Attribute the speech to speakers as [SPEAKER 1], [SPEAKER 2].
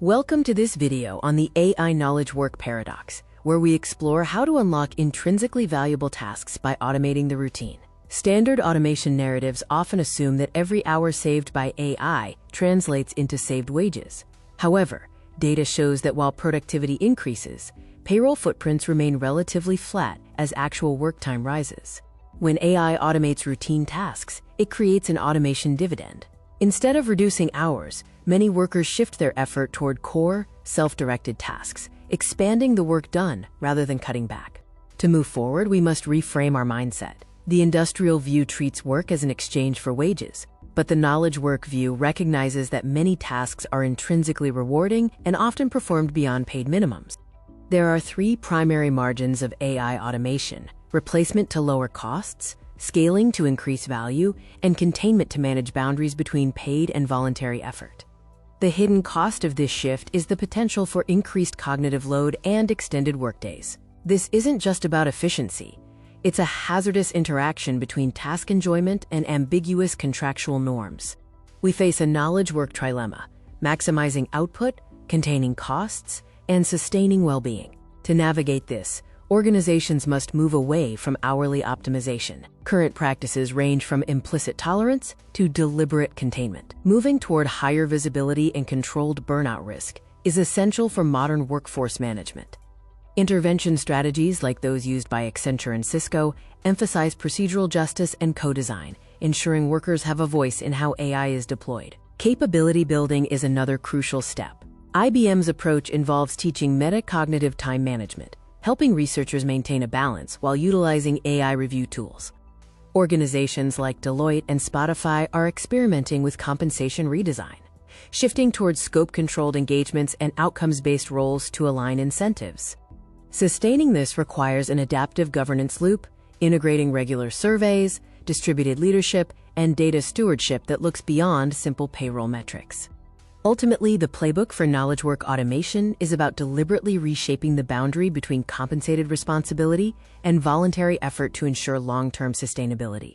[SPEAKER 1] Welcome to this video on the AI knowledge work paradox, where we explore how to unlock intrinsically valuable tasks by automating the routine. Standard automation narratives often assume that every hour saved by AI translates into saved wages. However, data shows that while productivity increases, payroll footprints remain relatively flat as actual work time rises. When AI automates routine tasks, it creates an automation dividend. Instead of reducing hours, many workers shift their effort toward core, self-directed tasks, expanding the work done rather than cutting back. To move forward, we must reframe our mindset. The industrial view treats work as an exchange for wages, but the knowledge work view recognizes that many tasks are intrinsically rewarding and often performed beyond paid minimums. There are three primary margins of AI automation: replacement to lower costs, scaling to increase value, and containment to manage boundaries between paid and voluntary effort. The hidden cost of this shift is the potential for increased cognitive load and extended workdays. This isn't just about efficiency. It's a hazardous interaction between task enjoyment and ambiguous contractual norms. We face a knowledge work trilemma: maximizing output, containing costs, and sustaining well-being. To navigate this, organizations must move away from hourly optimization. Current practices range from implicit tolerance to deliberate containment. Moving toward higher visibility and controlled burnout risk is essential for modern workforce management. Intervention strategies like those used by Accenture and Cisco emphasize procedural justice and co-design, ensuring workers have a voice in how AI is deployed. Capability building is another crucial step. IBM's approach involves teaching metacognitive time management, helping researchers maintain a balance while utilizing AI review tools. Organizations like Deloitte and Spotify are experimenting with compensation redesign, shifting towards scope-controlled engagements and outcomes-based roles to align incentives. Sustaining this requires an adaptive governance loop, integrating regular surveys, distributed leadership, and data stewardship that looks beyond simple payroll metrics. Ultimately, the playbook for knowledge work automation is about deliberately reshaping the boundary between compensated responsibility and voluntary effort to ensure long-term sustainability.